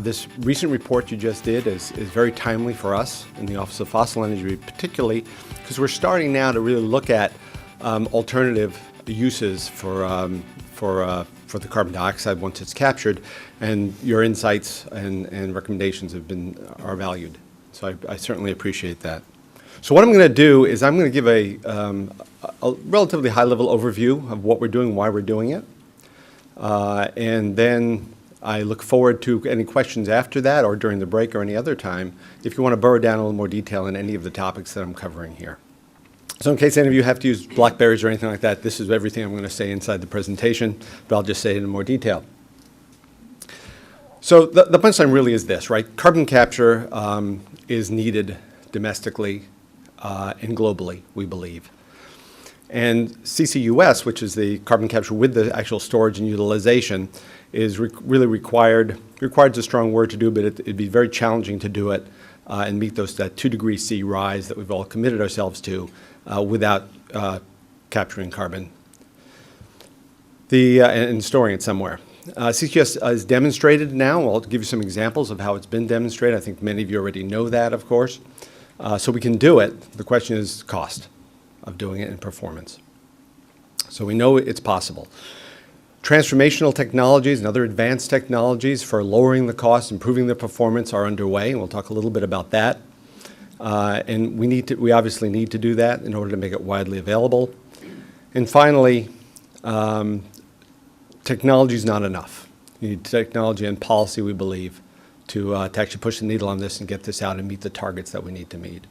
This recent report you just did is very timely for us in the Office of Fossil Energy, particularly because we're starting now to really look at alternative uses for the carbon dioxide once it's captured, and your insights and recommendations are valued. So I certainly appreciate that. So what I'm going to do is I'm going to give a relatively high-level overview of what we're doing, why we're doing it, and then I look forward to any questions after that or during the break or any other time if you want to burrow down a little more detail in any of the topics that I'm covering here. So in case any of you have to use BlackBerries or anything like that, this is everything I'm going to say inside the presentation, but I'll just say it in more detail. So the punchline really is this, right? Carbon capture is needed domestically and globally, we believe. And CCUS, which is the carbon capture with the actual storage and utilization, is really required. Required is a strong word to do, but it'd be very challenging to do it and meet that 2 degrees C rise that we've all committed ourselves to without capturing carbon and storing it somewhere. CCUS is demonstrated now. I'll give you some examples of how it's been demonstrated. I think many of you already know that, of course. So we can do it. The question is cost of doing it and performance. So we know it's possible. Transformational technologies and other advanced technologies for lowering the cost, improving the performance are underway, and we'll talk a little bit about that. And we obviously need to do that in order to make it widely available. And finally, technology is not enough. You need technology and policy, we believe, to actually push the needle on this and get this out and meet the targets that we need to meet.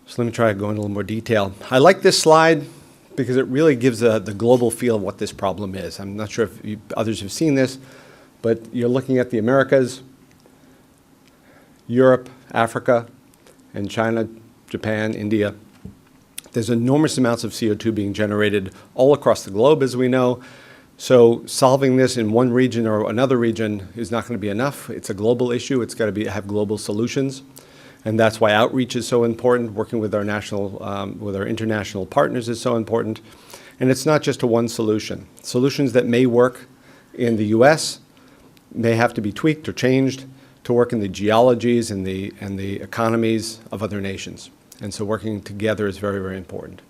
So let me try to go into a little more detail. I like this slide because it really gives the global feel of what this problem is. I'm not sure if others have seen this, but you're looking at the Americas, Europe, Africa, and China, Japan, India. There's enormous amounts of CO2 being generated all across the globe, as we know. So solving this in one region or another region is not going to be enough. It's a global issue. It's got to have global solutions. And that's why outreach is so important. Working with our international partners is so important. And it's not just a one solution. Solutions that may work in the U.S. may have to be tweaked or changed to work in the geologies and the economies of other nations. And so working together is very, very important.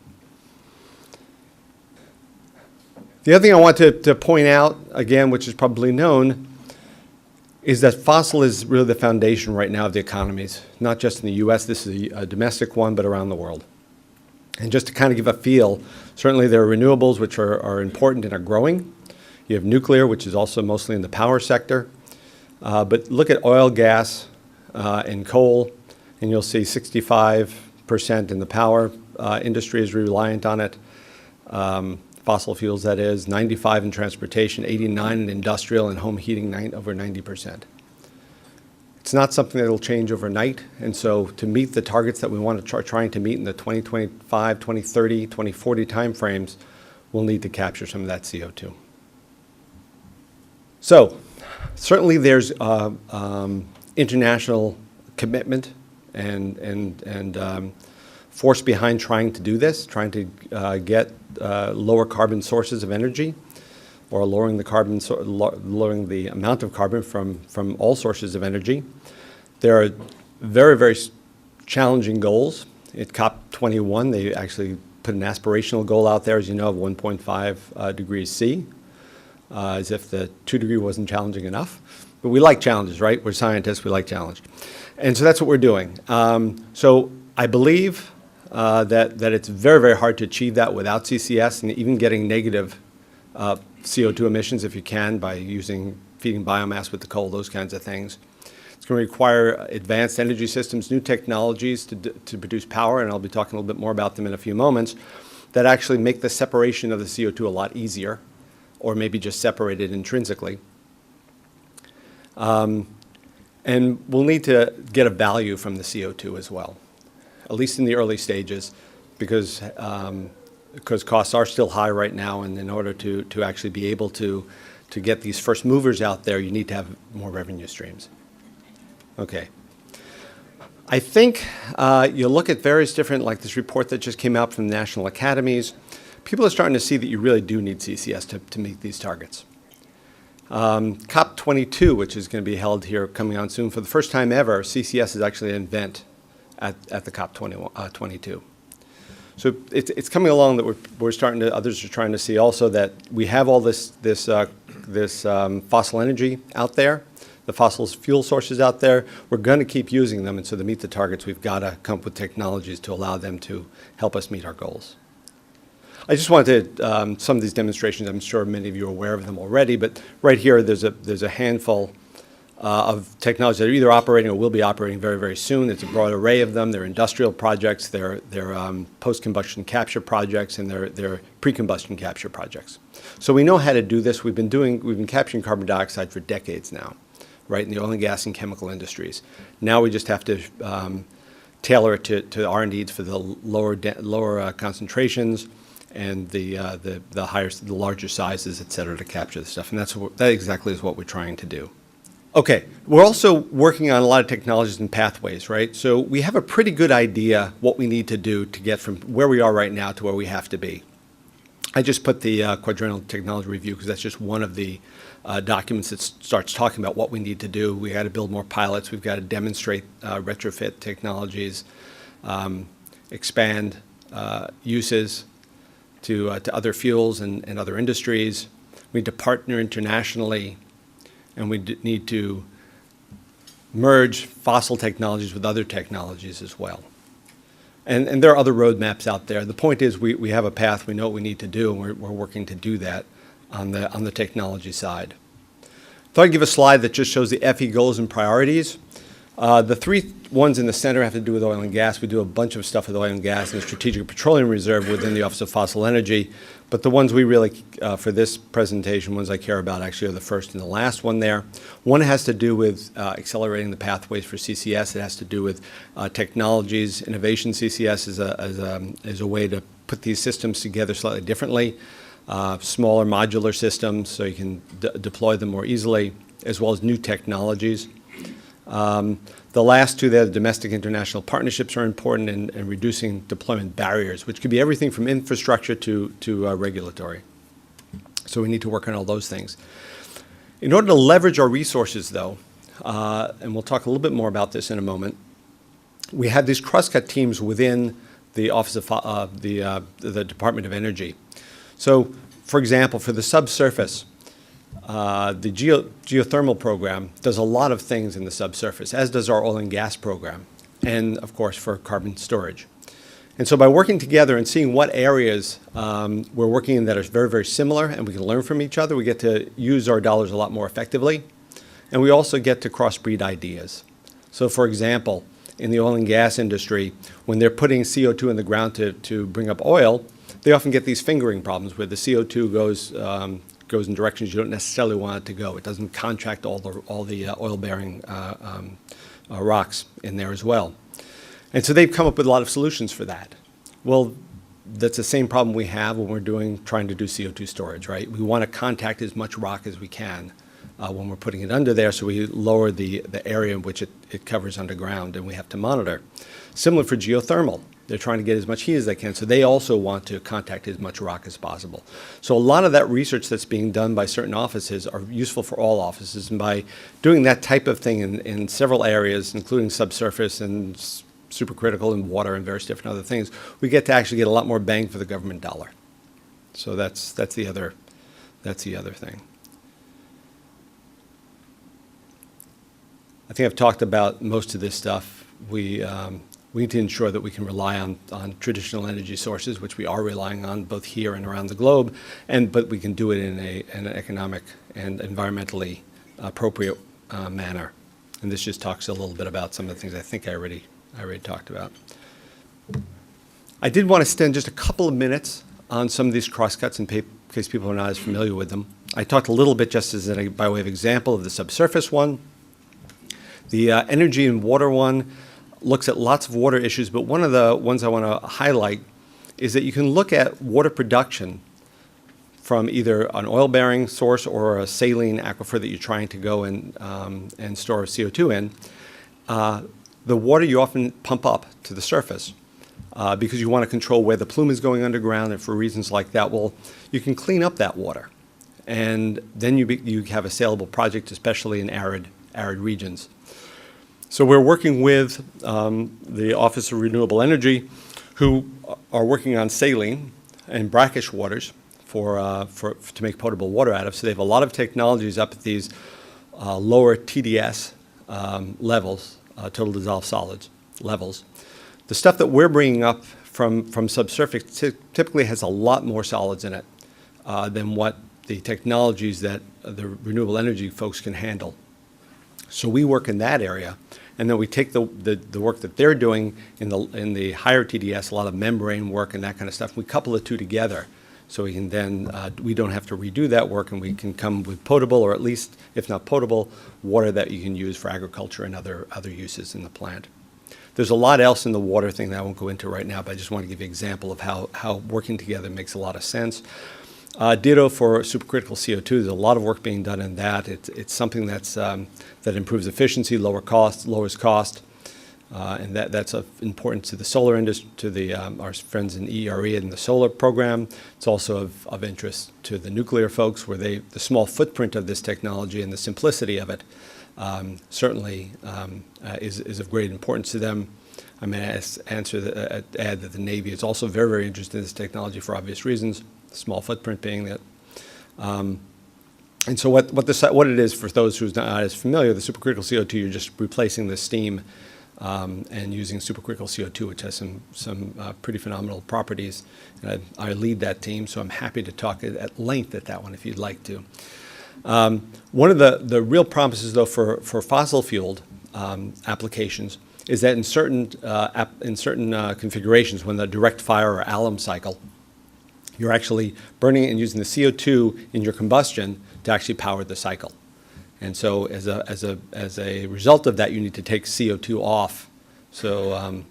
The other thing I want to point out, again, which is probably known, is that fossil is really the foundation right now of the economies, not just in the U.S. This is a domestic one, but around the world. And just to kind of give a feel, certainly there are renewables, which are important and are growing. You have nuclear, which is also mostly in the power sector. But look at oil, gas, and coal, and you'll see 65% in the power industry is reliant on it. Fossil fuels, that is, 95 in transportation, 89 in industrial, and home heating, over 90%. It's not something that will change overnight, and so to meet the targets that we want to trying to meet in the 2025, 2030, 2040 timeframes, we'll need to capture some of that CO2. So certainly there's international commitment and force behind trying to do this, trying to get lower carbon sources of energy, or lowering the amount of carbon from all sources of energy. There are very, very challenging goals. At COP21, they actually put an aspirational goal out there, as you know, of 1.5 degrees C, as if the 2 degree wasn't challenging enough. But we like challenges, right? We're scientists, we like challenge. And so that's what we're doing. So I believe that it's very, very hard to achieve that without CCS, and even getting negative CO2 emissions if you can by feeding biomass with the coal, those kinds of things. It's going to require advanced energy systems, new technologies to produce power, and I'll be talking a little bit more about them in a few moments, that actually make the separation of the CO2 a lot easier, or maybe just separate it intrinsically. And we'll need to get a value from the CO2 as well, at least in the early stages, because costs are still high right now, and in order to actually be able to get these first movers out there, you need to have more revenue streams. Okay. I think you look at various different, like this report that just came out from the national academies, people are starting to see that you really do need CCS to meet these targets. COP22, which is going to be held here coming on soon, for the first time ever, CCS is actually an event at the COP22. So it's coming along that we're starting to, others are trying to see also that we have all this fossil energy out there, the fossil fuel sources out there. We're going to keep using them, and so to meet the targets, we've got to come up with technologies to allow them to help us meet our goals. I just wanted to, some of these demonstrations, I'm sure many of you are aware of them already, but right here there's a handful of technologies that are either operating or will be operating very, very soon. It's a broad array of them. They're industrial projects, they're post-combustion capture projects, and they're pre-combustion capture projects. So we know how to do this. We've been capturing carbon dioxide for decades now, right, in the oil and gas and chemical industries. Now we just have to tailor it to our needs for the lower concentrations and the larger sizes, et cetera, to capture the stuff. And that exactly is what we're trying to do. Okay, we're also working on a lot of technologies and pathways, right? So we have a pretty good idea what we need to do to get from where we are right now to where we have to be. I just put the Quadrennial Technology Review because that's just one of the documents that starts talking about what we need to do. We got to build more pilots. We've got to demonstrate retrofit technologies, expand uses to other fuels and other industries. We need to partner internationally. And we need to merge fossil technologies with other technologies as well. And there are other roadmaps out there. The point is we have a path, we know what we need to do, and we're working to do that on the technology side. Thought I'd give a slide that just shows the FE goals and priorities. The three ones in the center have to do with oil and gas. We do a bunch of stuff with oil and gas and the Strategic Petroleum Reserve within the Office of Fossil Energy. But the ones we really, for this presentation, ones I care about actually are the first and the last one there. One has to do with accelerating the pathways for CCS. It has to do with technologies, innovation. CCS is a way to put these systems together slightly differently. Smaller modular systems so you can deploy them more easily, as well as new technologies. The last two there, the domestic international partnerships, are important in reducing deployment barriers, which could be everything from infrastructure to regulatory. So we need to work on all those things. In order to leverage our resources, though, and we'll talk a little bit more about this in a moment, we have these cross-cut teams within the Office of the Department of Energy. So, for example, for the subsurface, the geothermal program does a lot of things in the subsurface, as does our oil and gas program, and of course for carbon storage. And so by working together and seeing what areas we're working in that are very, very similar and we can learn from each other, we get to use our dollars a lot more effectively. And we also get to crossbreed ideas. So for example, in the oil and gas industry, when they're putting CO2 in the ground to bring up oil, they often get these fingering problems where the CO2 goes in directions you don't necessarily want it to go. It doesn't contract all the oil-bearing rocks in there as well. And so they've come up with a lot of solutions for that. Well, that's the same problem we have when we're trying to do CO2 storage, right? We want to contact as much rock as we can when we're putting it under there, so we lower the area in which it covers underground, and we have to monitor. Similar for geothermal. They're trying to get as much heat as they can, so they also want to contact as much rock as possible. So a lot of that research that's being done by certain offices are useful for all offices, and by doing that type of thing in several areas, including subsurface and supercritical and water and various different other things, we get to actually get a lot more bang for the government dollar. So that's the other thing. I think I've talked about most of this stuff. We need to ensure that we can rely on traditional energy sources, which we are relying on both here and around the globe, but we can do it in an economic and environmentally appropriate manner. And this just talks a little bit about some of the things I think I already talked about. I did want to spend just a couple of minutes on some of these crosscuts in case people are not as familiar with them. I talked a little bit just by way of example of the subsurface one. The energy and water one looks at lots of water issues, but one of the ones I want to highlight is that you can look at water production from either an oil-bearing source or a saline aquifer that you're trying to go and store CO2 in. The water you often pump up to the surface because you want to control where the plume is going underground, and for reasons like that, well, you can clean up that water. and then you have a saleable project, especially in arid regions. So we're working with the Office of Renewable Energy, who are working on saline and brackish waters to make potable water out of. So they have a lot of technologies up at these lower TDS levels, total dissolved solids levels. The stuff that we're bringing up from subsurface typically has a lot more solids in it than what the technologies that the renewable energy folks can handle. So we work in that area, and then we take the work that they're doing in the higher TDS, a lot of membrane work and that kind of stuff. We couple the two together, so we can then we don't have to redo that work, and we can come with potable, or at least, if not potable, water that you can use for agriculture and other uses in the plant. There's a lot else in the water thing that I won't go into right now, but I just want to give you an example of how working together makes a lot of sense. Ditto for supercritical CO2. There's a lot of work being done in that. It's something that improves efficiency, lowers cost, and that's of importance to the solar industry, to our friends in ERE and the solar program. It's also of interest to the nuclear folks, where the small footprint of this technology and the simplicity of it certainly is of great importance to them. I may add that the Navy is also very, very interested in this technology for obvious reasons, small footprint being that. And so what it is, for those who's not as familiar, the supercritical CO2, you're just replacing the steam and using supercritical CO2, which has some pretty phenomenal properties. And I lead that team, so I'm happy to talk at length at that one if you'd like to. One of the real promises, though, for fossil fueled applications is that in certain configurations, when the direct fire or alum cycle, you're actually burning and using the CO2 in your combustion to actually power the cycle. And so as a result of that, you need to take CO2 off. So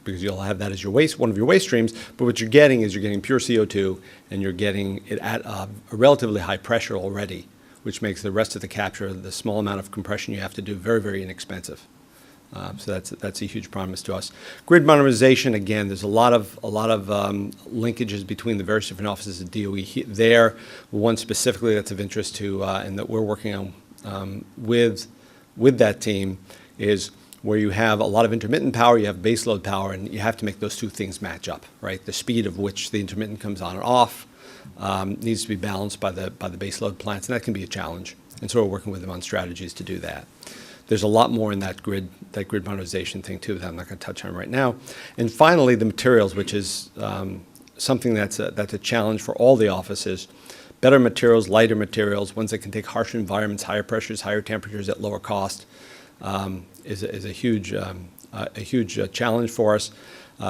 because you'll have that as your one of your waste streams, but what you're getting is pure CO2, and you're getting it at a relatively high pressure already, which makes the rest of the capture, the small amount of compression you have to do, very, very inexpensive. So that's a huge promise to us. Grid modernization, again, there's a lot of linkages between the various different offices of DOE there. One specifically that's of interest to and that we're working on with that team is where you have a lot of intermittent power, you have baseload power, and you have to make those two things match up, right? The speed of which the intermittent comes on and off needs to be balanced by the baseload plants, and that can be a challenge. And so we're working with them on strategies to do that. There's a lot more in that grid modernization thing too that I'm not going to touch on right now. And finally, the materials, which is something that's a challenge for all the offices. Better materials, lighter materials, ones that can take harsh environments, higher pressures, higher temperatures at lower cost, is a huge challenge for us.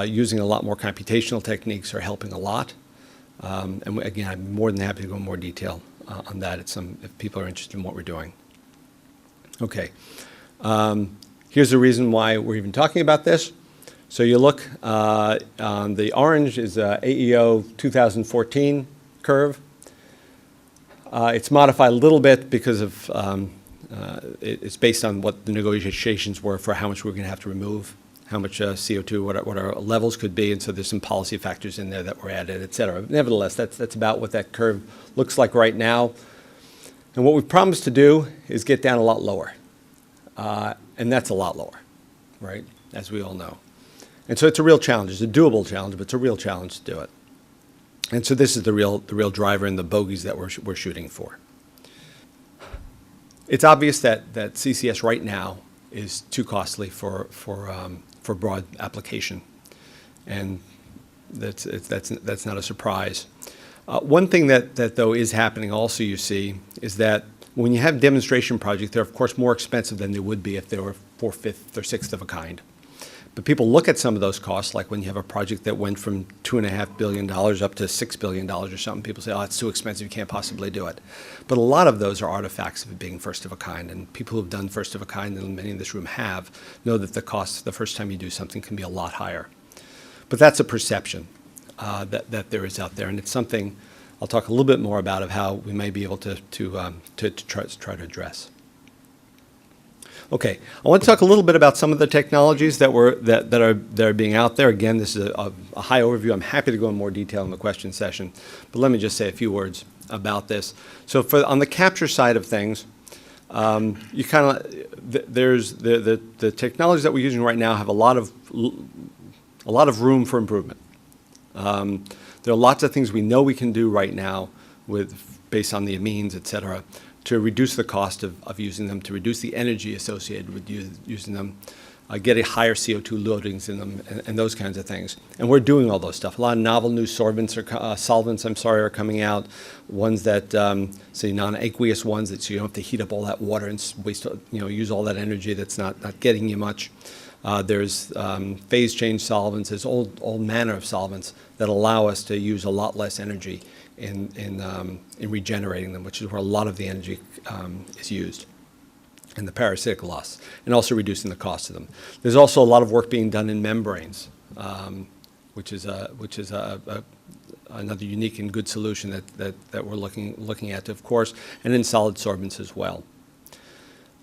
Using a lot more computational techniques are helping a lot. And again, I'm more than happy to go in more detail on that if people are interested in what we're doing. Okay. Here's the reason why we're even talking about this. So you look on the orange is AEO 2014 curve. It's modified a little bit because of it's based on what the negotiations were for how much we're going to have to remove, how much CO2, what our levels could be, and so there's some policy factors in there that were added, et cetera. Nevertheless, that's about what that curve looks like right now. And what we've promised to do is get down a lot lower. And that's a lot lower, right, as we all know. And so it's a real challenge. It's a doable challenge, but it's a real challenge to do it. And so this is the real driver and the bogeys that we're shooting for. It's obvious that CCS right now is too costly for broad application, and that's not a surprise. One thing that though is happening also, you see, is that when you have demonstration projects, they're of course more expensive than they would be if they were 4/5 or 1/6 of a kind. But people look at some of those costs, like when you have a project that went from $2.5 billion up to $6 billion or something, people say, oh, it's too expensive, you can't possibly do it. But a lot of those are artifacts of it being first of a kind, and people who have done first of a kind, and many in this room have, know that the cost the first time you do something can be a lot higher. But that's a perception that there is out there, and it's something I'll talk a little bit more about of how we may be able to try to address. Okay, I want to talk a little bit about some of the technologies that are being out there. Again, this is a high overview. I'm happy to go in more detail in the question session, but let me just say a few words about this. So on the capture side of things, you kind of there's the technologies that we're using right now have a lot of room for improvement. There are lots of things we know we can do right now based on the amines, et cetera, to reduce the cost of using them, to reduce the energy associated with using them, get a higher CO2 loadings in them, and those kinds of things. And we're doing all those stuff. A lot of novel new solvents are coming out. Ones that say non-aqueous ones that so you don't have to heat up all that water and waste, use all that energy that's not getting you much. There's phase change solvents. There's all manner of solvents that allow us to use a lot less energy in regenerating them, which is where a lot of the energy is used, and the parasitic loss, and also reducing the cost of them. There's also a lot of work being done in membranes, which is another unique and good solution that we're looking at, of course, and in solid sorbents as well.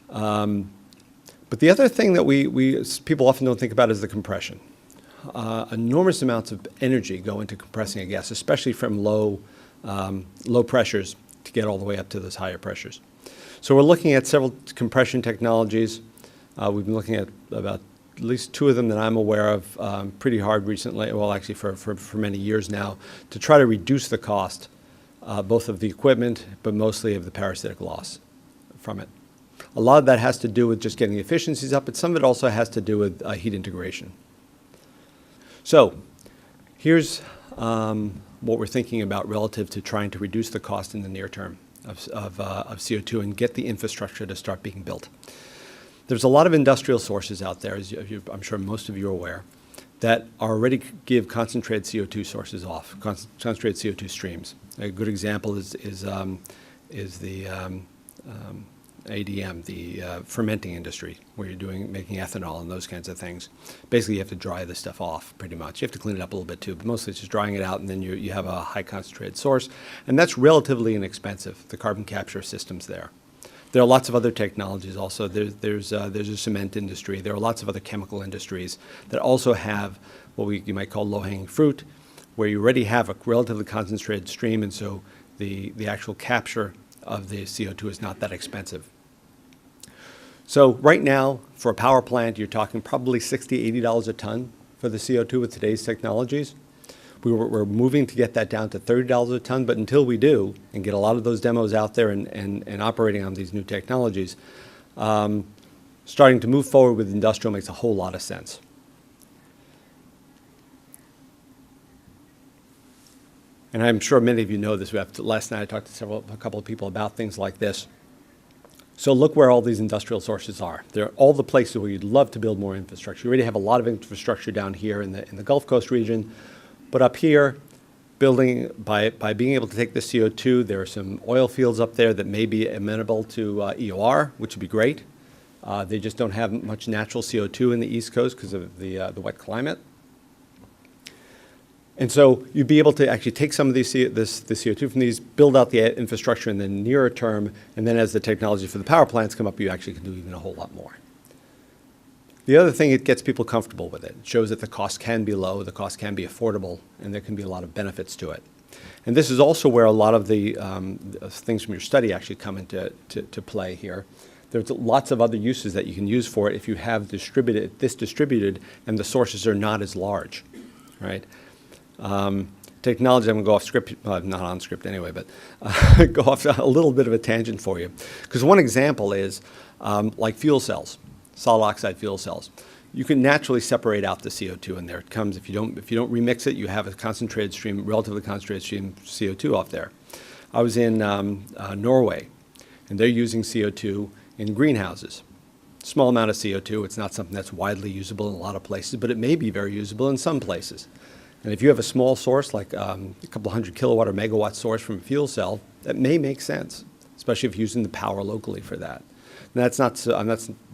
But the other thing that people often don't think about is the compression. Enormous amounts of energy go into compressing a gas, especially from low pressures to get all the way up to those higher pressures. So we're looking at several compression technologies. We've been looking at about at least 2 of them that I'm aware of pretty hard recently, well, actually for many years now, to try to reduce the cost, both of the equipment, but mostly of the parasitic loss from it. A lot of that has to do with just getting the efficiencies up, but some of it also has to do with heat integration. So here's what we're thinking about relative to trying to reduce the cost in the near term of CO2 and get the infrastructure to start being built. There's a lot of industrial sources out there, as I'm sure most of you are aware, that already give concentrated CO2 sources off, concentrated CO2 streams. A good example is the ADM, the fermenting industry, where you're making ethanol and those kinds of things. Basically, you have to dry this stuff off, pretty much. You have to clean it up a little bit too, but mostly it's just drying it out, and then you have a high concentrated source, and that's relatively inexpensive, the carbon capture systems there. There are lots of other technologies also. There's a cement industry. There are lots of other chemical industries that also have what you might call low-hanging fruit, where you already have a relatively concentrated stream, and so the actual capture of the CO2 is not that expensive. So right now, for a power plant, you're talking probably $60, $80 a ton for the CO2 with today's technologies. We're moving to get that down to $30 a ton, but until we do, and get a lot of those demos out there and operating on these new technologies, starting to move forward with industrial makes a whole lot of sense. And I'm sure many of you know this. Last night I talked to a couple of people about things like this. So look where all these industrial sources are. They're all the places where you'd love to build more infrastructure. You already have a lot of infrastructure down here in the Gulf Coast region, but up here, building by being able to take the CO2, there are some oil fields up there that may be amenable to EOR, which would be great. They just don't have much natural CO2 in the East Coast because of the wet climate. And so you'd be able to actually take some of the CO2 from these, build out the infrastructure in the nearer term, and then as the technology for the power plants come up, you actually can do even a whole lot more. The other thing, it gets people comfortable with it. It shows that the cost can be low, the cost can be affordable, and there can be a lot of benefits to it. And this is also where a lot of the things from your study actually come into play here. There's lots of other uses that you can use for it if you have distributed and the sources are not as large, right? Technology, I'm going to go off script, not on script anyway, but go off a little bit of a tangent for you. Because one example is like fuel cells, solid oxide fuel cells. You can naturally separate out the CO2 in there. It comes, if you don't remix it, you have a concentrated stream, relatively concentrated stream CO2 off there. I was in Norway, and they're using CO2 in greenhouses. Small amount of CO2. It's not something that's widely usable in a lot of places, but it may be very usable in some places. And if you have a small source, like a couple hundred kilowatt or megawatt source from a fuel cell, that may make sense, especially if you're using the power locally for that. And that's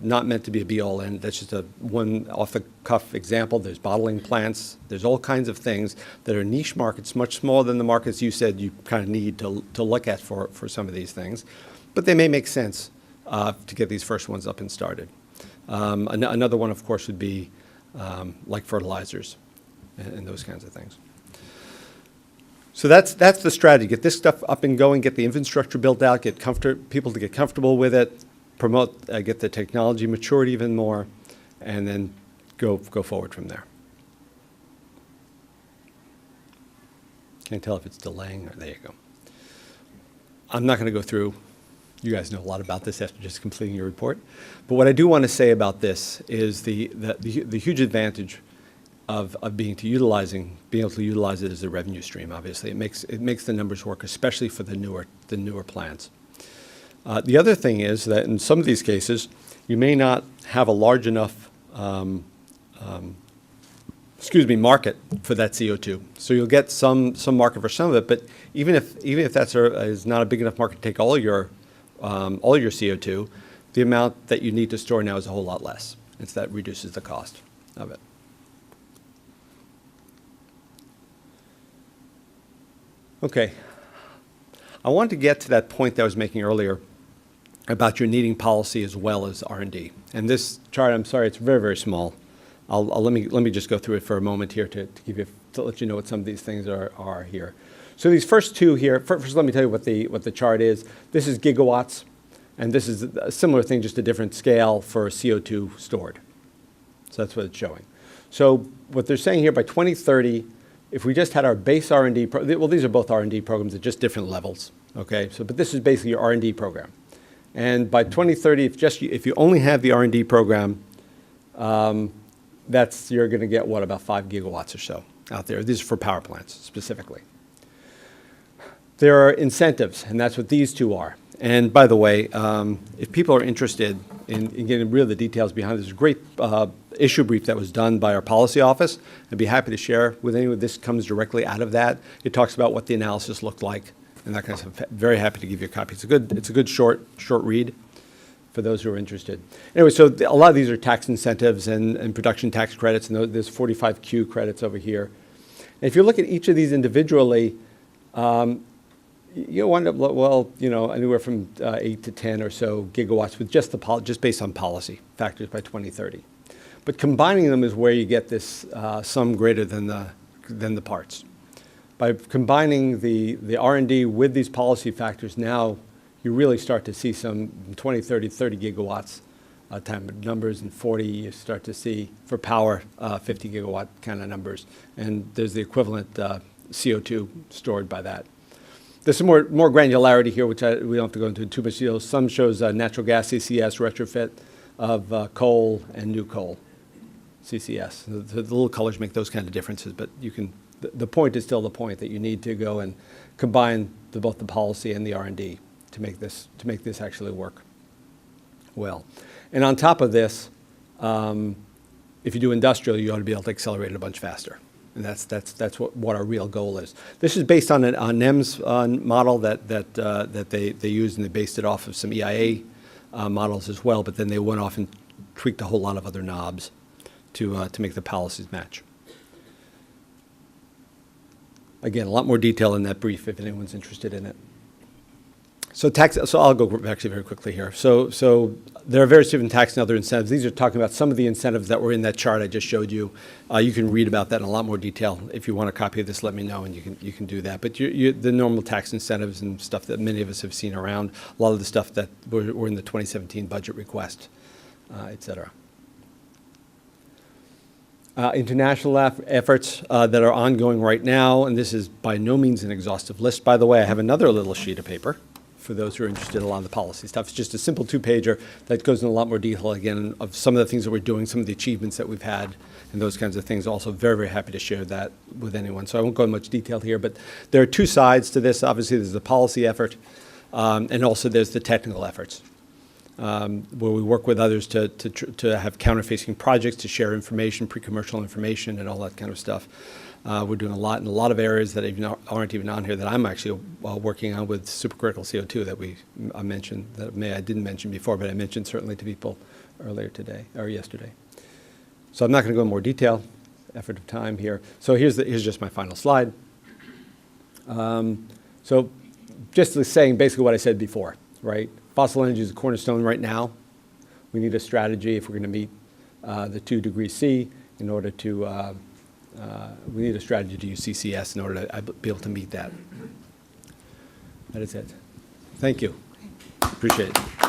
not meant to be a be-all end. That's just a one off-the-cuff example. There's bottling plants. There's all kinds of things that are niche markets, much smaller than the markets you said you kind of need to look at for some of these things. But they may make sense to get these first ones up and started. Another one, of course, would be like fertilizers and those kinds of things. So that's the strategy. Get this stuff up and going, get the infrastructure built out, get people to get comfortable with it, promote, get the technology matured even more, and then go forward from there. Can't tell if it's delaying or there you go. I'm not going to go through. You guys know a lot about this after just completing your report. But what I do want to say about this is the huge advantage of being able to utilize it as a revenue stream. Obviously, it makes the numbers work, especially for the newer plants. The other thing is that in some of these cases, you may not have a large enough market for that CO2. So you'll get some market for some of it, but even if that's is not a big enough market to take all your CO2, the amount that you need to store now is a whole lot less. So that reduces the cost of it. Okay. I wanted to get to that point that I was making earlier about your needing policy as well as R&D. And this chart, I'm sorry, it's very, very small. Let me just go through it for a moment here to let you know what some of these things are here. So these first two here, first let me tell you what the chart is. This is gigawatts, and this is a similar thing, just a different scale for CO2 stored. So that's what it's showing. So what they're saying here, by 2030, if we just had our base R&D, well, these are both R&D programs at just different levels, okay? But this is basically your R&D program. And by 2030, if you only have the R&D program, you're going to get, what, about 5 gigawatts or so out there. These are for power plants specifically. There are incentives, and that's what these two are. And by the way, if people are interested in getting really the details behind this, there's a great issue brief that was done by our policy office. I'd be happy to share with anyone. This comes directly out of that. It talks about what the analysis looked like and that kind of stuff. Very happy to give you a copy. It's a good short read for those who are interested. Anyway, so a lot of these are tax incentives and production tax credits, and there's 45Q credits over here. And if you look at each of these individually, you'll wind up, well, anywhere from 8 to 10 or so gigawatts with just based on policy factors by 2030. But combining them is where you get this sum greater than the parts. By combining the R&D with these policy factors, now you really start to see some 20, 30 gigawatts time numbers, and 40 you start to see for power 50 gigawatt kind of numbers. And there's the equivalent CO2 stored by that. There's some more granularity here, which we don't have to go into too much detail. Some shows natural gas CCS retrofit of coal and new coal CCS. The little colors make those kind of differences, but the point is still the point that you need to go and combine both the policy and the R&D to make this actually work well. And on top of this, if you do industrial, you ought to be able to accelerate it a bunch faster. And that's what our real goal is. This is based on a NEMS model that they used, and they based it off of some EIA models as well. But then they went off and tweaked a whole lot of other knobs to make the policies match. Again, a lot more detail in that brief if anyone's interested in it. So I'll go actually very quickly here. So there are various different tax and other incentives. These are talking about some of the incentives that were in that chart I just showed you. You can read about that in a lot more detail. If you want a copy of this, let me know, and you can do that. But the normal tax incentives and stuff that many of us have seen around, a lot of the stuff that were in the 2017 budget request, et cetera. International efforts that are ongoing right now, and this is by no means an exhaustive list, by the way. I have another little sheet of paper for those who are interested in a lot of the policy stuff. It's just a simple 2-pager that goes in a lot more detail, again, of some of the things that we're doing, some of the achievements that we've had, and those kinds of things. Also very, very happy to share that with anyone. So I won't go into much detail here, but there are two sides to this. Obviously, there's the policy effort, and also there's the technical efforts, where we work with others to have counter-facing projects, to share information, pre-commercial information, and all that kind of stuff. We're doing a lot in a lot of areas that aren't even on here that I'm actually working on with supercritical CO2 that I mentioned, that I didn't mention before, but I mentioned certainly to people earlier today, or yesterday. So I'm not going to go in more detail, effort of time here. So here's just my final slide. So just saying basically what I said before, right? Fossil energy is a cornerstone right now. We need a strategy if we're going to meet the 2 degrees C in order to we need a strategy to use CCS in order to be able to meet that. That is it. Thank you. Appreciate it.